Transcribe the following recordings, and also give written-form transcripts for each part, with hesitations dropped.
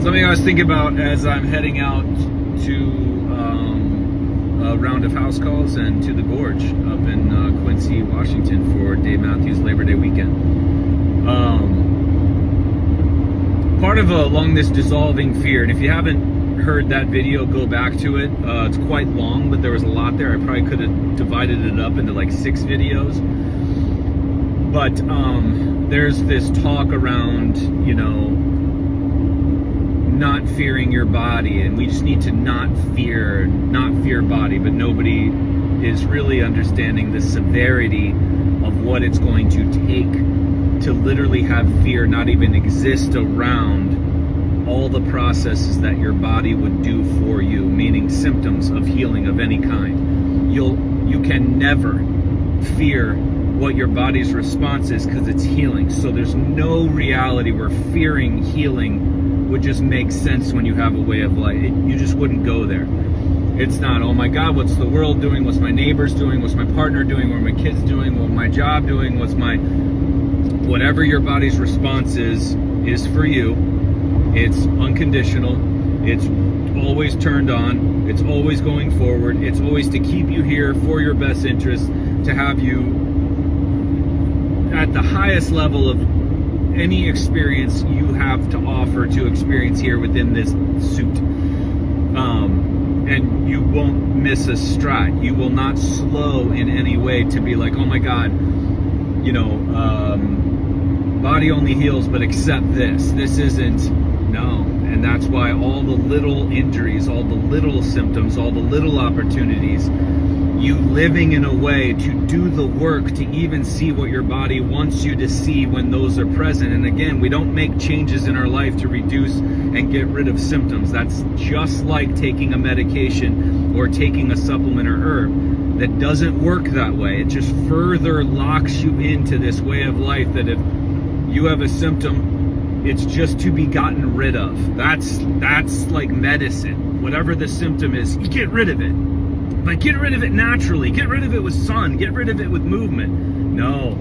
Something I was thinking about as I'm heading out to a round of house calls and to the Gorge up in Quincy, Washington for Dave Matthews Labor Day weekend. Part of along this dissolving fear, and if you haven't heard that video, go back to it. It's quite long, but there was a lot there. I probably could have divided it up into like 6 videos. But there's this talk around, you know, not fearing your body, and we just need to not fear body, but nobody is really understanding the severity of what it's going to take to literally have fear not even exist around all the processes that your body would do for you, meaning symptoms of healing of any kind. You can never fear what your body's response is because it's healing. So there's no reality where fearing healing would just make sense when you have a way of life. You just wouldn't go there. It's not, oh my God, what's the world doing? What's my neighbors doing? What's my partner doing? What are my kids doing? What's my job doing? Whatever your body's response is for you. It's unconditional. It's always turned on. It's always going forward. It's always to keep you here for your best interest, to have you at the highest level of any experience you have to offer to experience here within this suit. And you won't miss a stride. You will not slow in any way to be like, oh my God, you know, body only heals, but accept this. This isn't, no. And that's why all the little injuries, all the little symptoms, all the little opportunities, you living in a way to do the work to even see what your body wants you to see when those are present. And again, we don't make changes in our life to reduce and get rid of symptoms. That's just like taking a medication or taking a supplement or herb. That doesn't work that way. It just further locks you into this way of life that if you have a symptom, it's just to be gotten rid of. That's like medicine. Whatever the symptom is, you get rid of it. But get rid of it naturally. Get rid of it with sun. Get rid of it with movement. No,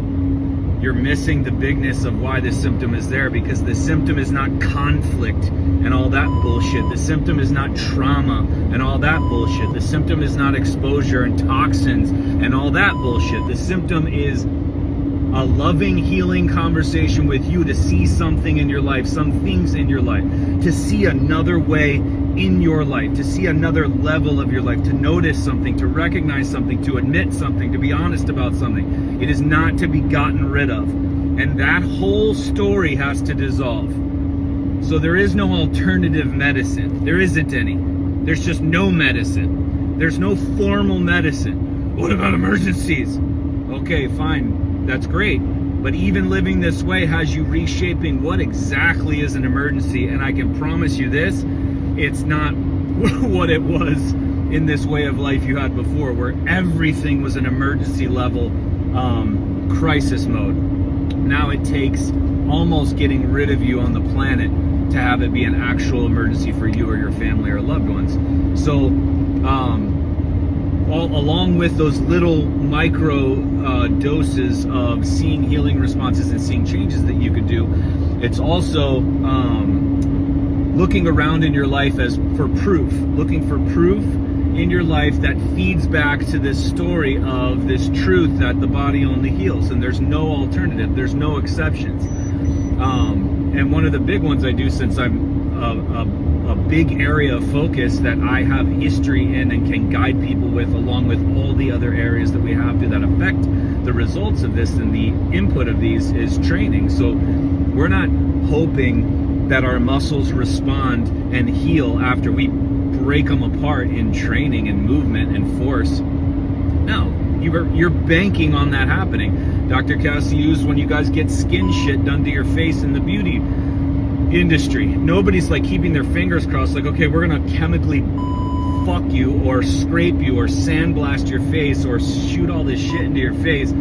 you're missing the bigness of why this symptom is there, because the symptom is not conflict and all that bullshit. The symptom is not trauma and all that bullshit. The symptom is not exposure and toxins and all that bullshit. The symptom is a loving, healing conversation with you to see something in your life, some things in your life, to see another way in your life, to see another level of your life, to notice something, to recognize something, to admit something, to be honest about something. It is not to be gotten rid of. And that whole story has to dissolve. So there is no alternative medicine. There isn't any. There's just no medicine. There's no formal medicine. What about emergencies? Okay, fine. That's great. But even living this way has you reshaping what exactly is an emergency. And I can promise you this, it's not what it was in this way of life you had before, where everything was an emergency level crisis mode. Now it takes almost getting rid of you on the planet to have it be an actual emergency for you or your family or loved ones. So along with those little micro doses of seeing healing responses and seeing changes that you could do, it's also looking around in your life looking for proof in your life that feeds back to this story of this truth that the body only heals, and there's no alternative, there's no exceptions. And one of the big ones I do, since I'm a big area of focus that I have history in and can guide people with, along with all the other areas that we have to that affect the results of this and the input of these, is training. So we're not hoping that our muscles respond and heal after we break them apart in training and movement and force. No, you're banking on that happening. Dr. Cassie used, when you guys get skin shit done to your face in the beauty industry, nobody's like keeping their fingers crossed like, okay, we're gonna chemically fuck you or scrape you or sandblast your face or shoot all this shit into your face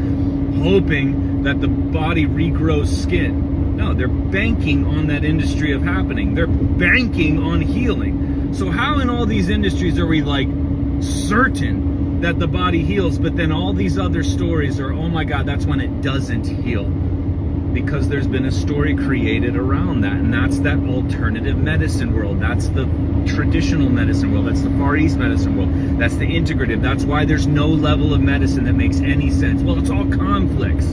hoping that the body regrows skin. No, they're banking on that industry of happening. They're banking on healing. So how in all these industries are we like certain that the body heals, but then all these other stories are, oh my God, that's when it doesn't heal? because there's been a story created around that, and that's that alternative medicine world. That's the traditional medicine world. That's the Far East medicine world. That's the integrative. That's why there's no level of medicine that makes any sense. Well, it's all conflicts.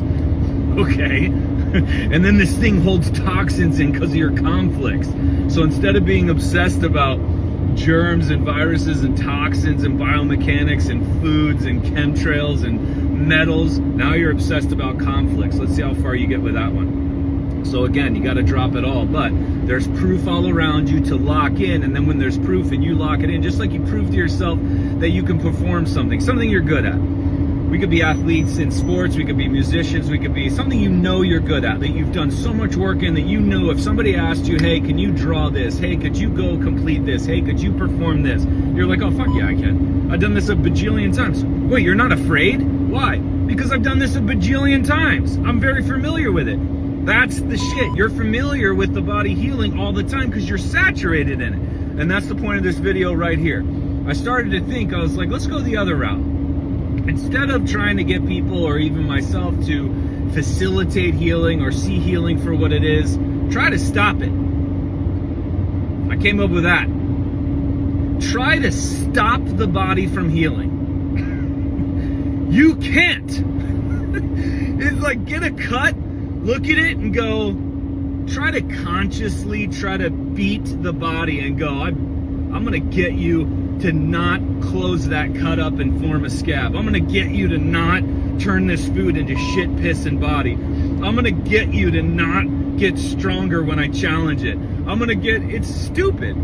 Okay. And then this thing holds toxins in because of your conflicts. So instead of being obsessed about germs and viruses and toxins and biomechanics and foods and chemtrails and metals, now you're obsessed about conflicts. Let's see how far you get with that one. So again, you got to drop it all, but there's proof all around you to lock in, and then when there's proof and you lock it in, just like you prove to yourself that you can perform something you're good at. We could be athletes in sports, we could be musicians, we could be something you know you're good at, that you've done so much work in, that you know if somebody asked you, hey, can you draw this? Hey, could you go complete this? Hey, could you perform this? You're like, oh, fuck yeah, I can. I've done this a bajillion times. Wait, you're not afraid? Why? Because I've done this a bajillion times. I'm very familiar with it. That's the shit. You're familiar with the body healing all the time because you're saturated in it. And that's the point of this video right here. I started to think, I was like, let's go the other route. Instead of trying to get people or even myself to facilitate healing or see healing for what it is, try to stop it. I came up with that. Try to stop the body from healing. You can't. It's like, get a cut, look at it and go, try to consciously try to beat the body and go, I'm going to get you to not close that cut up and form a scab. I'm gonna get you to not turn this food into shit, piss, and body. I'm gonna get you to not get stronger when I challenge it. It's stupid.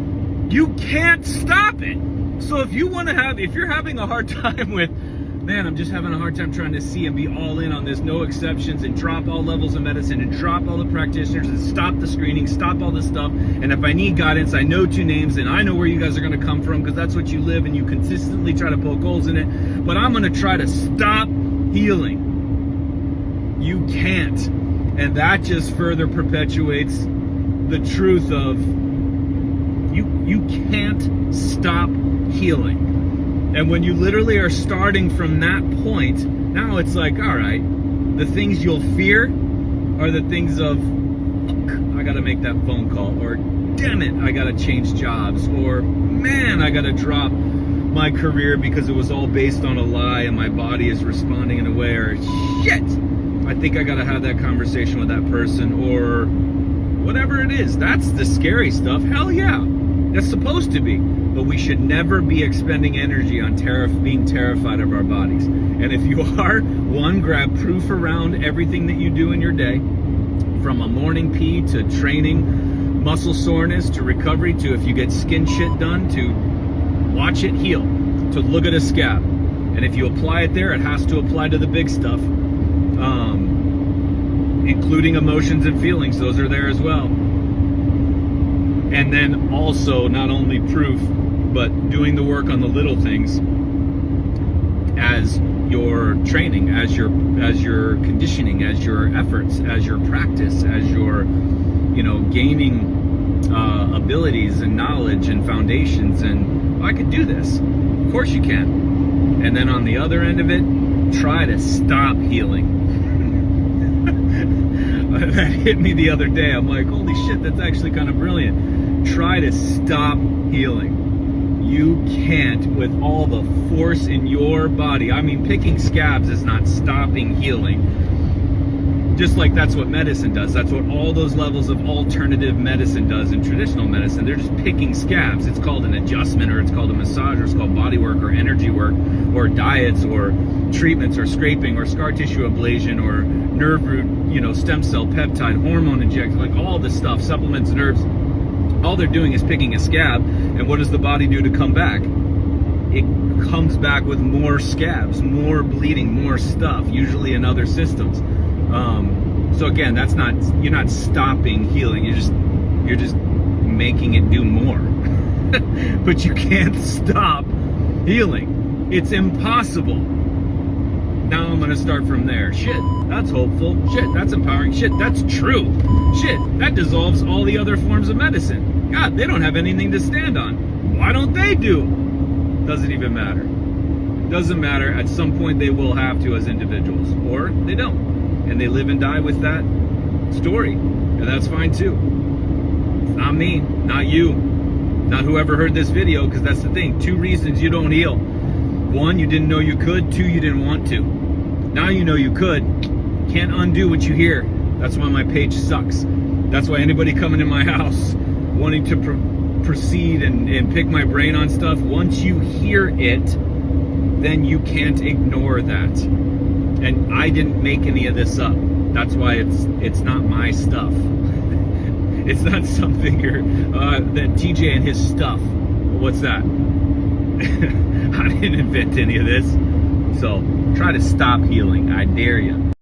You can't stop it. So if you're having a hard time with, man, I'm just having a hard time trying to see and be all in on this, no exceptions, and drop all levels of medicine and drop all the practitioners and stop the screening, stop all this stuff. And if I need guidance, I know 2 names and I know where you guys are going to come from because that's what you live and you consistently try to poke holes in it. But I'm going to try to stop healing. You can't. And that just further perpetuates the truth of you can't stop healing. And when you literally are starting from that point, now it's like, all right, the things you'll fear are the things of, fuck, I got to make that phone call, or damn it, I got to change jobs, or man, I got to drop my career because it was all based on a lie and my body is responding in a way, or shit, I think I got to have that conversation with that person, or whatever it is. That's the scary stuff. Hell yeah, that's supposed to be. But we should never be expending energy on being terrified of our bodies. And if you are, one, grab proof around everything that you do in your day, from a morning pee to training, muscle soreness to recovery, to if you get skin shit done, to watch it heal, to look at a scab. And if you apply it there, it has to apply to the big stuff, including emotions and feelings. Those are there as well. And then also not only proof, but doing the work on the little things as your training, as your conditioning, as your efforts, as your practice, as your, gaining abilities and knowledge and foundations. And I could do this. Of course you can. And then on the other end of it, try to stop healing. That hit me the other day. I'm like, holy shit, that's actually kind of brilliant. Try to stop healing. You can't with all the force in your body. I mean, picking scabs is not stopping healing. Just like that's what medicine does. That's what all those levels of alternative medicine does in traditional medicine. They're just picking scabs. It's called an adjustment, or it's called a massage, or it's called body work, or energy work, or diets, or treatments, or scraping, or scar tissue ablation, or nerve root, stem cell peptide, hormone injection, like all this stuff, supplements and herbs. All they're doing is picking a scab, and what does the body do to come back? It comes back with more scabs, more bleeding, more stuff, usually in other systems. So again, you're not stopping healing, you're just making it do more. But you can't stop healing. It's impossible. Now I'm gonna start from there. Shit, that's hopeful. Shit, that's empowering. Shit, that's true. Shit, that dissolves all the other forms of medicine. God, they don't have anything to stand on. Why don't they do? Doesn't even matter. Doesn't matter. At some point they will have to as individuals, or they don't. And they live and die with that story, and that's fine too. It's not me, not you, not whoever heard this video, because that's the thing. 2 reasons you don't heal. 1, you didn't know you could. 2, you didn't want to. Now you know you could. Can't undo what you hear. That's why my page sucks. That's why anybody coming in my house wanting to proceed and pick my brain on stuff, once you hear it, then you can't ignore that. And I didn't make any of this up. That's why it's not my stuff. It's not something that TJ and his stuff. What's that? I didn't invent any of this. So try to stop healing. I dare you.